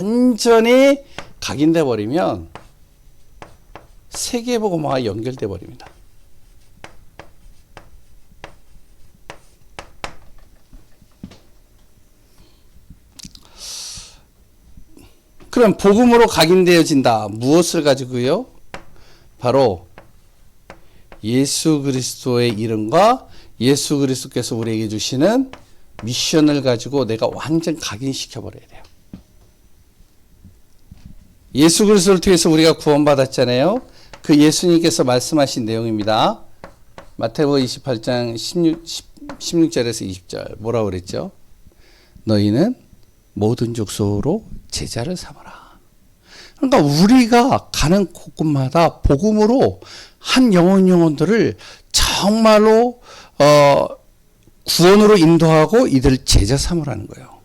완전히 각인돼 버리면 세계복음화와 연결돼 버립니다. 그럼 복음으로 각인되어진다. 무엇을 가지고요? 바로 예수 그리스도의 이름과 예수 그리스도께서 우리에게 주시는 미션을 가지고 내가 완전 각인시켜 버려야 돼요. 예수 그리스도를 통해서 우리가 구원받았잖아요. 그 예수님께서 말씀하신 내용입니다. 마태복음 28장 16절에서 20절 뭐라고 그랬죠? 너희는 모든 족속으로 제자를 삼아라. 그러니까 우리가 가는 곳곳마다 복음으로 한 영혼들을 정말로 구원으로 인도하고 이들 제자 삼으라는 거예요.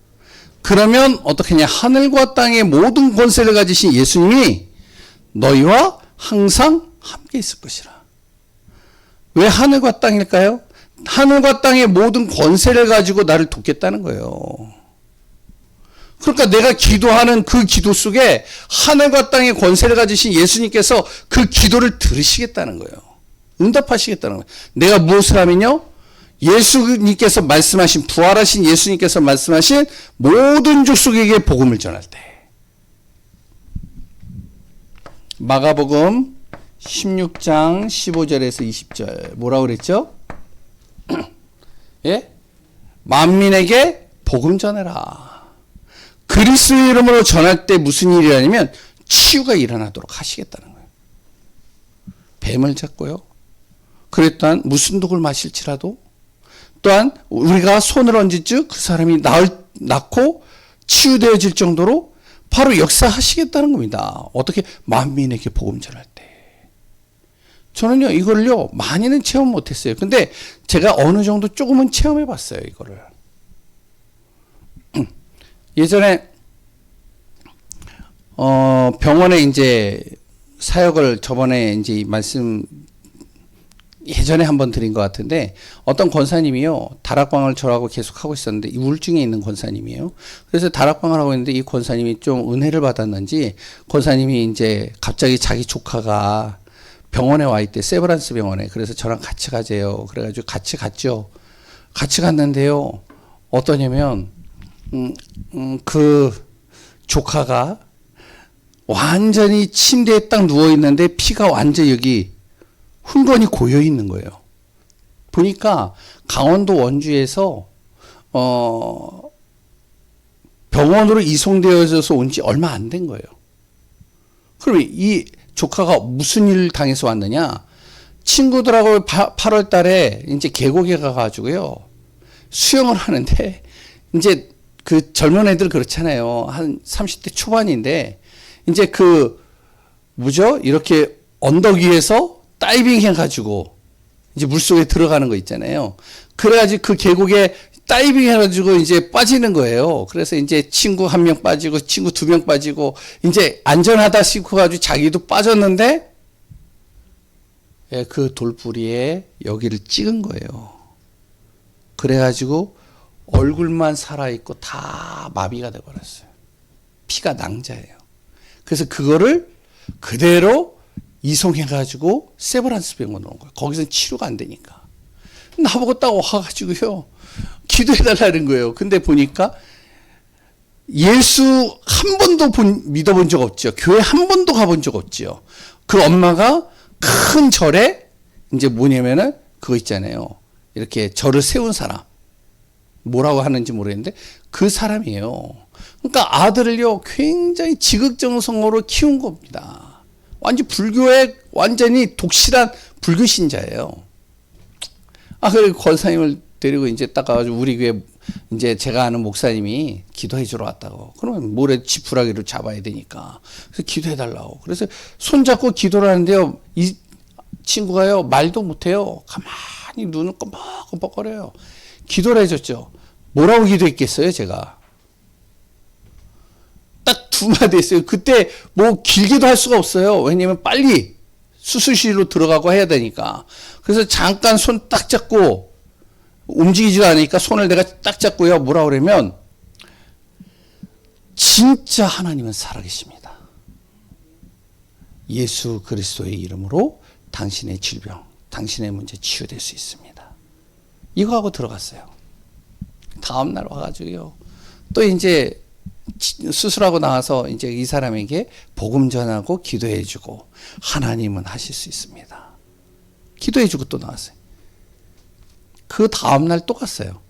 그러면 어떻게 하냐? 하늘과 땅의 모든 권세를 가지신 예수님이 너희와 항상 함께 있을 것이라. 왜 하늘과 땅일까요? 하늘과 땅의 모든 권세를 가지고 나를 돕겠다는 거예요. 그러니까 내가 기도하는 그 기도 속에 하늘과 땅의 권세를 가지신 예수님께서 그 기도를 들으시겠다는 거예요. 응답하시겠다는 거예요. 내가 무엇을 하면요? 예수님께서 말씀하신, 부활하신 예수님께서 말씀하신 모든 족속에게 복음을 전할 때. 마가복음 16장 15절에서 20절 뭐라고 그랬죠? 예? 만민에게 복음 전해라. 그리스도의 이름으로 전할 때 무슨 일이라냐면 치유가 일어나도록 하시겠다는 거예요. 뱀을 잡고요. 그랬단 무슨 독을 마실지라도 또한 우리가 손을 얹을 즉 그 사람이 낫고 치유되어질 정도로 바로 역사하시겠다는 겁니다. 어떻게? 만민에게 복음 전할 때. 저는요 이거를요 많이는 체험 못했어요. 근데 제가 어느 정도 조금은 체험해 봤어요. 이거를. 예전에 병원에 이제 사역을 저번에 이제 말씀 예전에 한번 드린 것 같은데 어떤 권사님이요 다락방을 저하고 계속 하고 있었는데 이 우울증에 있는 권사님이에요. 그래서 다락방을 하고 있는데 이 권사님이 좀 은혜를 받았는지 권사님이 이제 갑자기 자기 조카가 병원에 와 있대. 세브란스 병원에. 그래서 저랑 같이 가재요. 그래가지고 같이 갔죠. 같이 갔는데요 어떠냐면 그 조카가 완전히 침대에 딱 누워 있는데 피가 완전히 여기 흥건히 고여 있는 거예요. 보니까 강원도 원주에서 병원으로 이송되어져서 온 지 얼마 안 된 거예요. 그럼 이 조카가 무슨 일을 당해서 왔느냐? 친구들하고 8월 달에 이제 계곡에 가가지고요 수영을 하는데 이제 그 젊은 애들 그렇잖아요. 한 30대 초반인데 이제 그 뭐죠? 이렇게 언덕 위에서 다이빙 해가지고 이제 물속에 들어가는 거 있잖아요. 그래가지고 그 계곡에 다이빙 해가지고 이제 빠지는 거예요. 그래서 이제 친구 한 명 빠지고 친구 2명 빠지고 이제 안전하다 싶어가지고 자기도 빠졌는데 그 돌부리에 여기를 찍은 거예요. 그래가지고 얼굴만 살아있고 다 마비가 돼버렸어요. 피가 낭자예요. 그래서 그거를 그대로 이송해가지고 세브란스 병원으로 온 거예요. 거기서는 치료가 안 되니까. 나보고 딱 와가지고요. 기도해달라는 거예요. 근데 보니까 예수 한 번도 믿어본 적 없죠. 교회 한 번도 가본 적 없죠. 그 엄마가 큰 절에 이제 뭐냐면은 그거 있잖아요. 이렇게 절을 세운 사람. 뭐라고 하는지 모르겠는데 그 사람이에요. 그러니까 아들을요 굉장히 지극정성으로 키운 겁니다. 완전 불교에 완전히 독실한 불교 신자예요. 그리고 권사님을 데리고 이제 딱 가가지고 우리 교회 이제 제가 아는 목사님이 기도해 주러 왔다고. 그러면 모래 지푸라기를 잡아야 되니까. 그래서 기도해 달라고. 그래서 손잡고 기도를 하는데요. 이 친구가요 말도 못해요. 가만히 눈을 껌뻑껌뻑거려요. 기도를 해줬죠. 뭐라고 기도했겠어요, 제가? 딱 2마디 했어요. 그때 뭐 길게도 할 수가 없어요. 왜냐면 빨리 수술실로 들어가고 해야 되니까. 그래서 잠깐 손 딱 잡고 움직이지도 않으니까 손을 내가 딱 잡고요. 뭐라 그러면 진짜 하나님은 살아계십니다. 예수 그리스도의 이름으로 당신의 질병, 당신의 문제 치유될 수 있습니다. 이거 하고 들어갔어요. 다음 날 와가지고요. 또 이제 수술하고 나와서 이제 이 사람에게 복음 전하고 기도해주고 하나님은 하실 수 있습니다. 기도해주고 또 나왔어요. 그 다음 날 또 갔어요.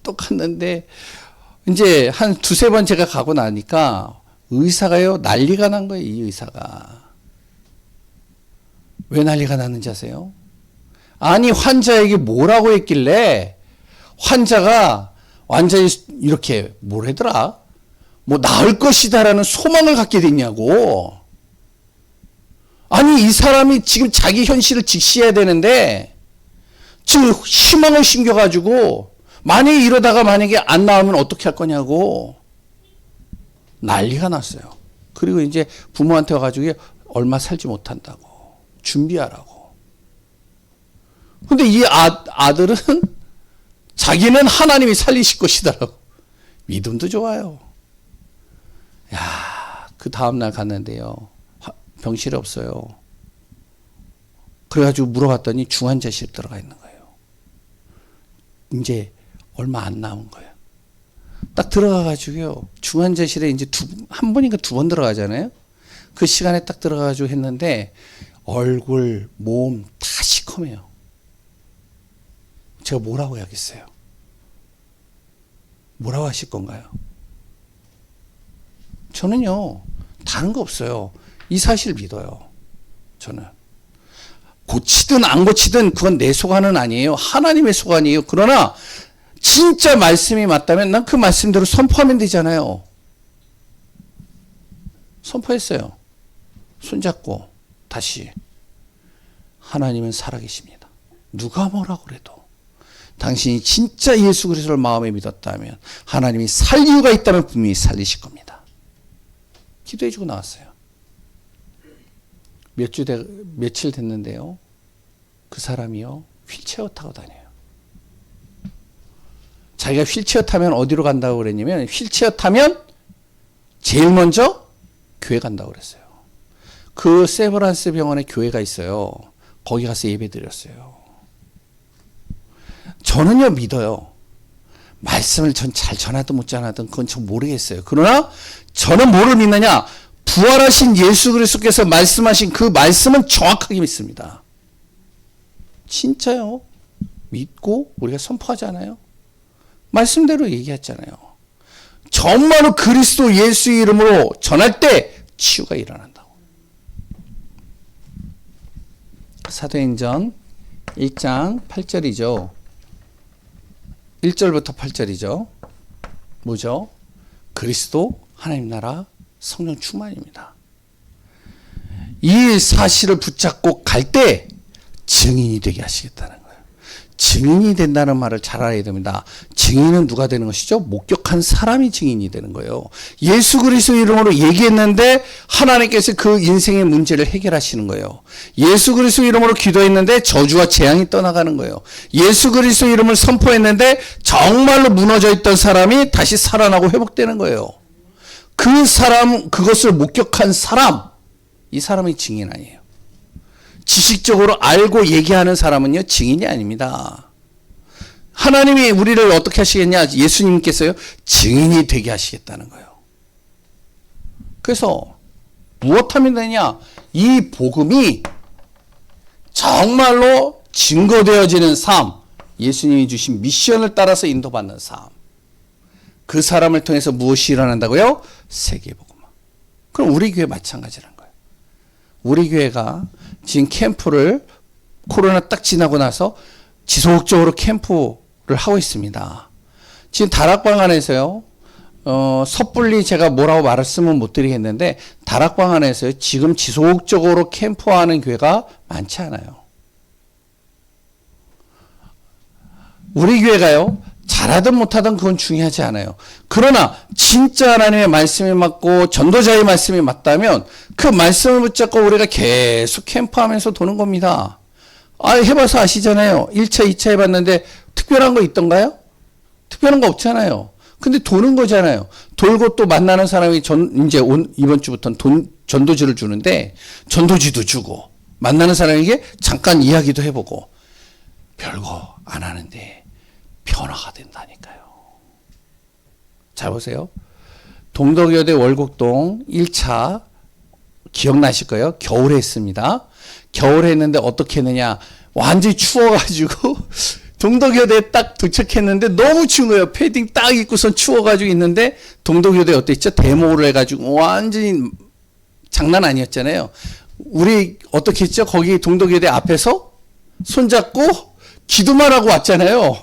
또 갔는데 이제 한 두세 번 제가 가고 나니까 의사가요 난리가 난 거예요. 이 의사가. 왜 난리가 났는지 아세요? 아니 환자에게 뭐라고 했길래 환자가 완전히 이렇게 뭐래더라? 뭐 나을 것이다라는 소망을 갖게 됐냐고. 아니 이 사람이 지금 자기 현실을 직시해야 되는데 지금 희망을 심겨가지고 만약에 이러다가 만약에 안 나오면 어떻게 할 거냐고 난리가 났어요. 그리고 이제 부모한테 와가지고 얼마 살지 못한다고 준비하라고. 근데 이 아들은 자기는 하나님이 살리실 것이다라고. 믿음도 좋아요. 야, 그 다음날 갔는데요. 병실에 없어요. 그래가지고 물어봤더니 중환자실에 들어가 있는 거예요. 이제 얼마 안 남은 거예요. 딱 들어가가지고요. 중환자실에 이제 한 번인가 두 번 들어가잖아요. 그 시간에 딱 들어가가지고 했는데 얼굴, 몸 다 시커매요. 제가 뭐라고 해야겠어요? 뭐라고 하실 건가요? 저는요, 다른 거 없어요. 이 사실 믿어요. 저는. 고치든 안 고치든 그건 내 소관은 아니에요. 하나님의 소관이에요. 그러나 진짜 말씀이 맞다면 난 그 말씀대로 선포하면 되잖아요. 선포했어요. 손잡고 다시. 하나님은 살아계십니다. 누가 뭐라고 그래도 당신이 진짜 예수 그리스도를 마음에 믿었다면 하나님이 살 이유가 있다면 분명히 살리실 겁니다. 기도해주고 나왔어요. 며칠 됐는데요. 그 사람이요. 휠체어 타고 다녀요. 자기가 휠체어 타면 어디로 간다고 그랬냐면 휠체어 타면 제일 먼저 교회 간다고 그랬어요. 그 세브란스 병원에 교회가 있어요. 거기 가서 예배 드렸어요. 저는요 믿어요. 말씀을 전 잘 전하든 못 전하든 그건 전 모르겠어요. 그러나 저는 뭐를 믿느냐? 부활하신 예수 그리스도께서 말씀하신 그 말씀은 정확하게 믿습니다. 진짜요. 믿고 우리가 선포하잖아요. 말씀대로 얘기했잖아요. 정말로 그리스도 예수 이름으로 전할 때 치유가 일어난다고. 사도행전 1장 8절이죠. 1절부터 8절이죠. 뭐죠? 그리스도 하나님 나라 성령 충만입니다. 이 사실을 붙잡고 갈 때 증인이 되게 하시겠다는 거예요. 증인이 된다는 말을 잘 알아야 됩니다. 증인은 누가 되는 것이죠? 목격한 사람이 증인이 되는 거예요. 예수 그리스도 이름으로 얘기했는데 하나님께서 그 인생의 문제를 해결하시는 거예요. 예수 그리스도 이름으로 기도했는데 저주와 재앙이 떠나가는 거예요. 예수 그리스도 이름을 선포했는데 정말로 무너져 있던 사람이 다시 살아나고 회복되는 거예요. 그 사람, 그것을 목격한 사람, 이 사람이 증인 아니에요. 지식적으로 알고 얘기하는 사람은요, 증인이 아닙니다. 하나님이 우리를 어떻게 하시겠냐? 예수님께서요, 증인이 되게 하시겠다는 거예요. 그래서 무엇하면 되냐? 이 복음이 정말로 증거되어지는 삶, 예수님이 주신 미션을 따라서 인도받는 삶. 그 사람을 통해서 무엇이 일어난다고요? 세계복음화. 그럼 우리 교회 마찬가지라는 거예요. 우리 교회가 지금 캠프를 코로나 딱 지나고 나서 지속적으로 캠프를 하고 있습니다. 지금 다락방 안에서요. 섣불리 제가 뭐라고 말씀은 못 드리겠는데 다락방 안에서요. 지금 지속적으로 캠프하는 교회가 많지 않아요. 우리 교회가요. 잘하든 못하든 그건 중요하지 않아요. 그러나 진짜 하나님의 말씀이 맞고 전도자의 말씀이 맞다면 그 말씀을 붙잡고 우리가 계속 캠프하면서 도는 겁니다. 해봐서 아시잖아요. 1차, 2차 해봤는데 특별한 거 있던가요? 특별한 거 없잖아요. 근데 도는 거잖아요. 돌고 또 만나는 사람이 이제 이번 주부터는 전도지를 주는데, 전도지도 주고, 만나는 사람에게 잠깐 이야기도 해보고, 별거 안 하는데, 변화가 된다니까요. 잘 보세요. 동덕여대 월곡동 1차, 기억나실 거예요? 겨울에 했습니다. 겨울에 했는데 어떻게 했느냐. 완전히 추워가지고, 동덕여대에 딱 도착했는데 너무 추운 거예요. 패딩 딱 입고선 추워가지고 있는데 동덕여대 어땠죠? 데모를 해가지고 완전히 장난 아니었잖아요. 우리 어떻게 했죠? 거기 동덕여대 앞에서 손잡고 기도만 하고 왔잖아요.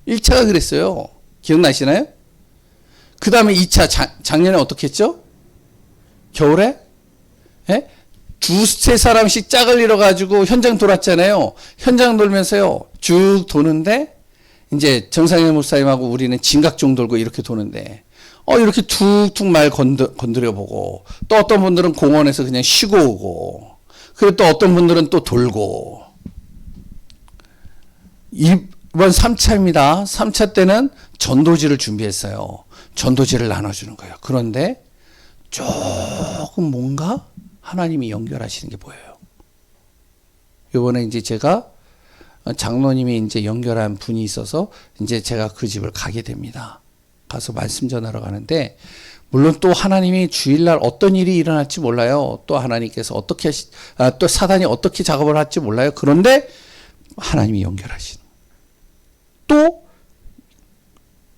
1차가 그랬어요. 기억나시나요? 그 다음에 2차 작년에 어떻게 했죠? 겨울에? 예? 두세 사람씩 짝을 잃어가지고 현장 돌았잖아요. 현장 돌면서요, 쭉 도는데, 이제 정상현 목사님하고 우리는 진각종 돌고 이렇게 도는데, 이렇게 툭툭 말 건드려 보고, 또 어떤 분들은 공원에서 그냥 쉬고 오고, 그리고 또 어떤 분들은 또 돌고. 이번 3차입니다. 3차 때는 전도지를 준비했어요. 전도지를 나눠주는 거예요. 그런데 조금 뭔가 하나님이 연결하시는 게 보여요. 요번에 이제 제가 장로님이 이제 연결한 분이 있어서 이제 제가 그 집을 가게 됩니다. 가서 말씀 전하러 가는데, 물론 또 하나님이 주일날 어떤 일이 일어날지 몰라요. 또 하나님께서 또 사단이 어떻게 작업을 할지 몰라요. 그런데 하나님이 연결하시는. 또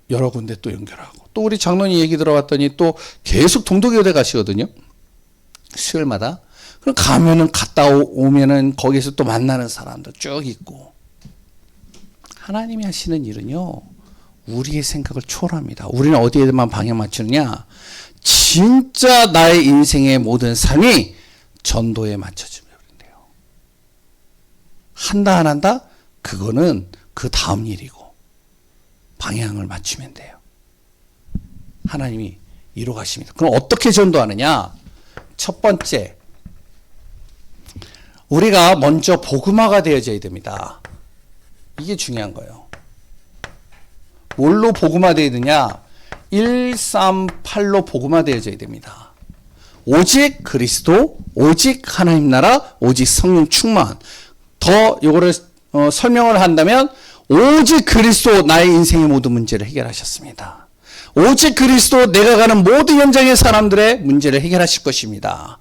여러 군데 또 연결하고. 또 우리 장로님 얘기 들어봤더니 또 계속 동덕여대 가시거든요. 수요일마다. 그럼 가면은 갔다 오면은 거기서 또 만나는 사람도 쭉 있고. 하나님이 하시는 일은요, 우리의 생각을 초월합니다. 우리는 어디에만 방향 맞추느냐? 진짜 나의 인생의 모든 삶이 전도에 맞춰지면 돼요. 한다 안 한다? 그거는 그 다음 일이고, 방향을 맞추면 돼요. 하나님이 이루어 가십니다. 그럼 어떻게 전도하느냐? 첫 번째, 우리가 먼저 복음화가 되어져야 됩니다. 이게 중요한 거예요. 뭘로 복음화되어야 되냐? 138로 복음화되어져야 됩니다. 오직 그리스도, 오직 하나님 나라, 오직 성령 충만. 더 요거를 설명을 한다면, 오직 그리스도 나의 인생의 모든 문제를 해결하셨습니다. 오직 그리스도 내가 가는 모든 현장의 사람들의 문제를 해결하실 것입니다.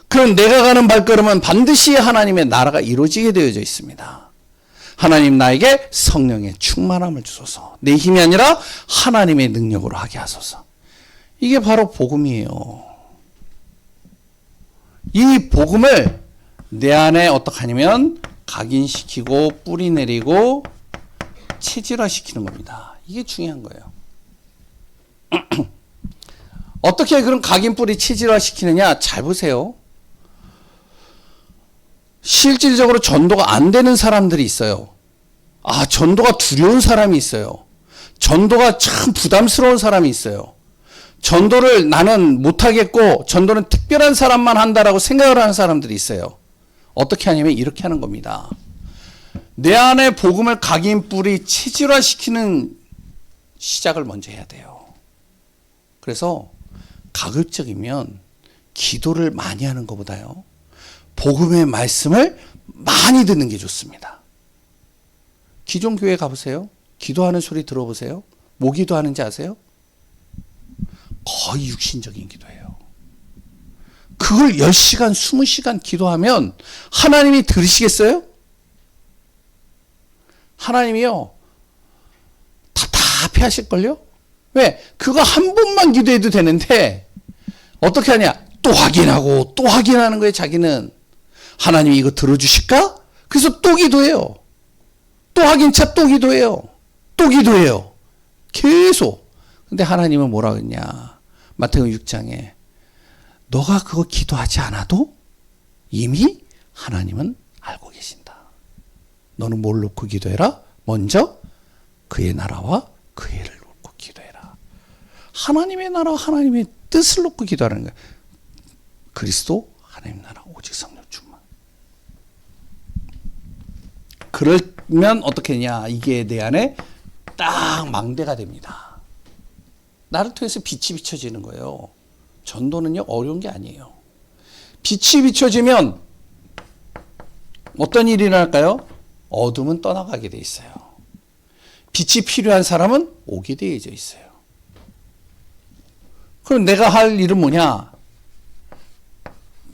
그럼 내가 가는 발걸음은 반드시 하나님의 나라가 이루어지게 되어져 있습니다. 하나님 나에게 성령의 충만함을 주소서. 내 힘이 아니라 하나님의 능력으로 하게 하소서. 이게 바로 복음이에요. 이 복음을 내 안에 어떻게 하냐면 각인시키고 뿌리 내리고 체질화시키는 겁니다. 이게 중요한 거예요. 어떻게 그런 각인 뿌리 체질화시키느냐? 잘 보세요. 실질적으로 전도가 안 되는 사람들이 있어요. 전도가 두려운 사람이 있어요. 전도가 참 부담스러운 사람이 있어요. 전도를 나는 못하겠고 전도는 특별한 사람만 한다라고 생각을 하는 사람들이 있어요. 어떻게 하냐면 이렇게 하는 겁니다. 내 안에 복음을 각인 뿌리 체질화시키는 시작을 먼저 해야 돼요. 그래서 가급적이면 기도를 많이 하는 것보다요, 복음의 말씀을 많이 듣는 게 좋습니다. 기존 교회 가보세요. 기도하는 소리 들어보세요. 뭐 기도하는지 아세요? 거의 육신적인 기도예요. 그걸 10시간, 20시간 기도하면 하나님이 들으시겠어요? 하나님이요, 답답해 하실걸요? 왜? 그거 한 번만 기도해도 되는데 어떻게 하냐? 또 확인하고 또 확인하는 거예요. 자기는. 하나님이 이거 들어주실까? 그래서 또 기도해요. 또 확인차 또 기도해요. 또 기도해요. 계속. 근데 하나님은 뭐라 그랬냐? 마태복음 6장에 너가 그거 기도하지 않아도 이미 하나님은 알고 계신다. 너는 뭘 놓고 기도해라? 먼저 그의 나라와 그의 일을 놓고 기도해라. 하나님의 나라와 하나님의 뜻을 놓고 기도하는 거예요. 그리스도, 하나님 나라, 오직 성령 충만. 그러면 어떻게 했냐? 이게 내 안에 딱 망대가 됩니다. 나를 통해서 빛이 비춰지는 거예요. 전도는요, 어려운 게 아니에요. 빛이 비춰지면 어떤 일이 일어날까요? 어둠은 떠나가게 돼 있어요. 빛이 필요한 사람은 오게 되어져 있어요. 그럼 내가 할 일은 뭐냐?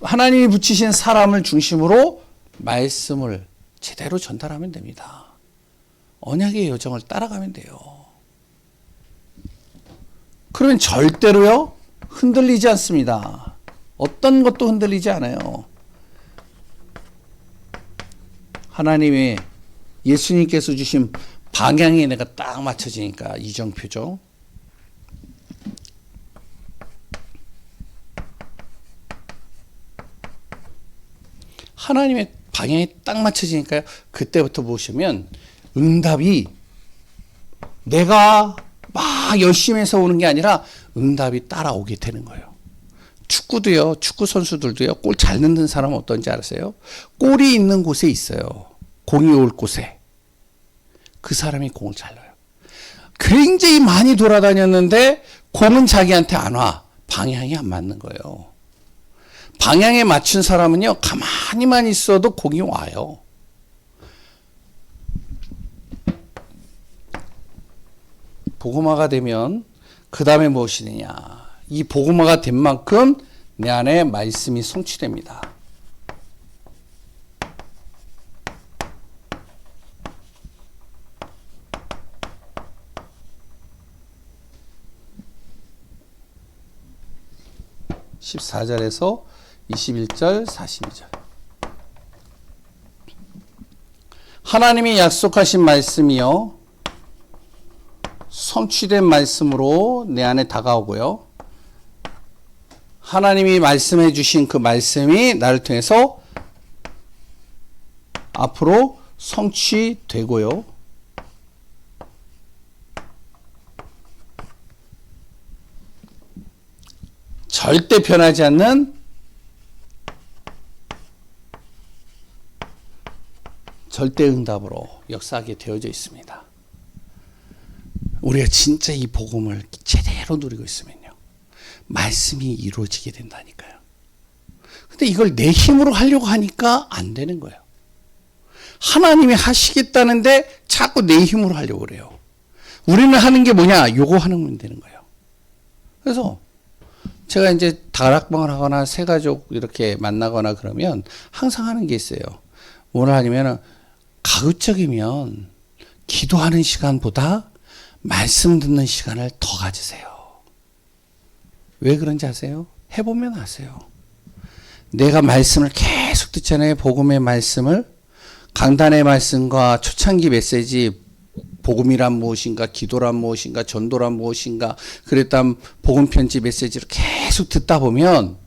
하나님이 붙이신 사람을 중심으로 말씀을 제대로 전달하면 됩니다. 언약의 여정을 따라가면 돼요. 그러면 절대로요, 흔들리지 않습니다. 어떤 것도 흔들리지 않아요. 하나님의 예수님께서 주신 방향에 내가 딱 맞춰지니까 이정표죠. 하나님의 방향에 딱 맞춰지니까요. 그때부터 보시면 응답이 내가 막 열심히 해서 오는 게 아니라 응답이 따라오게 되는 거예요. 축구도요, 축구 선수들도요, 골 잘 넣는 사람은 어떤지 아세요? 골이 있는 곳에 있어요. 공이 올 곳에. 그 사람이 공을 잘 넣어요. 굉장히 많이 돌아다녔는데 공은 자기한테 안 와. 방향이 안 맞는 거예요. 방향에 맞춘 사람은요, 가만히만 있어도 공이 와요. 복음화가 되면 그 다음에 무엇이느냐. 이 복음화가 된 만큼 내 안에 말씀이 성취됩니다. (14절에서) 21절 42절. 하나님이 약속하신 말씀이요, 성취된 말씀으로 내 안에 다가오고요, 하나님이 말씀해 주신 그 말씀이 나를 통해서 앞으로 성취되고요, 절대 변하지 않는 절대 응답으로 역사하게 되어져 있습니다. 우리가 진짜 이 복음을 제대로 누리고 있으면요, 말씀이 이루어지게 된다니까요. 근데 이걸 내 힘으로 하려고 하니까 안 되는 거예요. 하나님이 하시겠다는데 자꾸 내 힘으로 하려고 그래요. 우리는 하는 게 뭐냐? 요거 하면 되는 거예요. 그래서 제가 이제 다락방을 하거나 새가족 이렇게 만나거나 그러면 항상 하는 게 있어요. 뭐를 하냐면은 가급적이면 기도하는 시간보다 말씀 듣는 시간을 더 가지세요. 왜 그런지 아세요? 해보면 아세요. 내가 말씀을 계속 듣잖아요. 복음의 말씀을. 강단의 말씀과 초창기 메시지, 복음이란 무엇인가, 기도란 무엇인가, 전도란 무엇인가, 그랬던 복음 편지 메시지를 계속 듣다 보면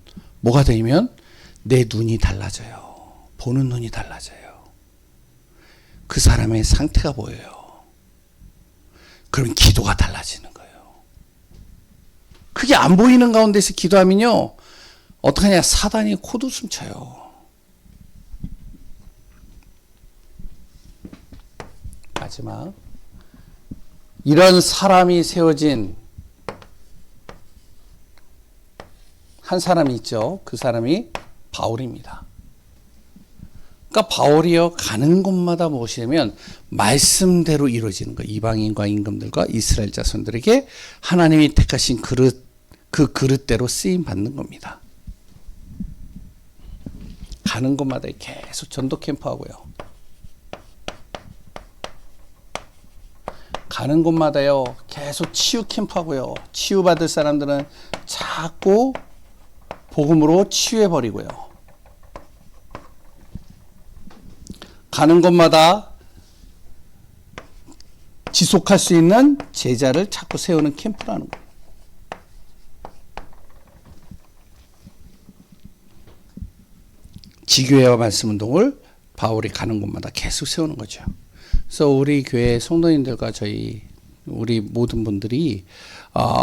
뭐가 되냐면 내 눈이 달라져요. 보는 눈이 달라져요. 그 사람의 상태가 보여요. 그럼 기도가 달라지는 거예요. 그게 안 보이는 가운데서 기도하면요, 어떡하냐, 사단이 코웃음 쳐요. 마지막, 이런 사람이 세워진 한 사람이 있죠. 그 사람이 바울입니다. 그러니까 바울이요, 가는 곳마다 무엇이냐면 말씀대로 이루어지는 거예요. 이방인과 임금들과 이스라엘 자손들에게 하나님이 택하신 그릇, 그 그릇대로 쓰임 받는 겁니다. 가는 곳마다 계속 전도 캠프 하고요, 가는 곳마다요 계속 치유 캠프 하고요, 치유받을 사람들은 자꾸 복음으로 치유해 버리고요, 가는 곳마다 지속할 수 있는 제자를 자꾸 세우는 캠프라는 거예요. 지교회와 말씀운동을 바울이 가는 곳마다 계속 세우는 거죠. 그래서 우리 교회 성도님들과 우리 모든 분들이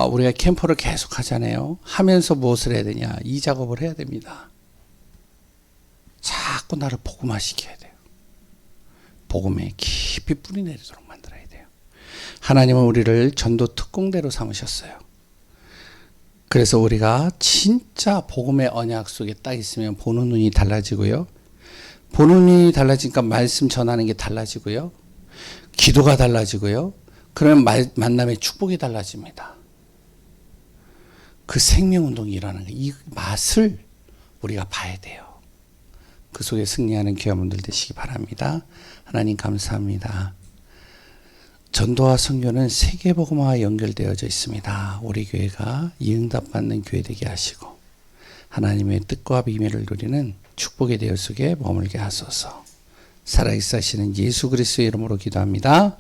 우리가 캠프를 계속 하잖아요. 하면서 무엇을 해야 되냐? 이 작업을 해야 됩니다. 자꾸 나를 복음화시켜야 돼요. 복음에 깊이 뿌리 내리도록 만들어야 돼요. 하나님은 우리를 전도 특공대로 삼으셨어요. 그래서 우리가 진짜 복음의 언약 속에 딱 있으면 보는 눈이 달라지고요. 보는 눈이 달라지니까 말씀 전하는 게 달라지고요. 기도가 달라지고요. 그러면 만남의 축복이 달라집니다. 그 생명운동이 일어나는 거예요. 이 맛을 우리가 봐야 돼요. 그 속에 승리하는 교회분들 되시기 바랍니다. 하나님 감사합니다. 전도와 선교는 세계복음화와 연결되어져 있습니다. 우리 교회가 이 응답받는 교회 되게 하시고 하나님의 뜻과 비밀을 누리는 축복의 대열 속에 머물게 하소서. 살아계시는 예수 그리스도의 이름으로 기도합니다.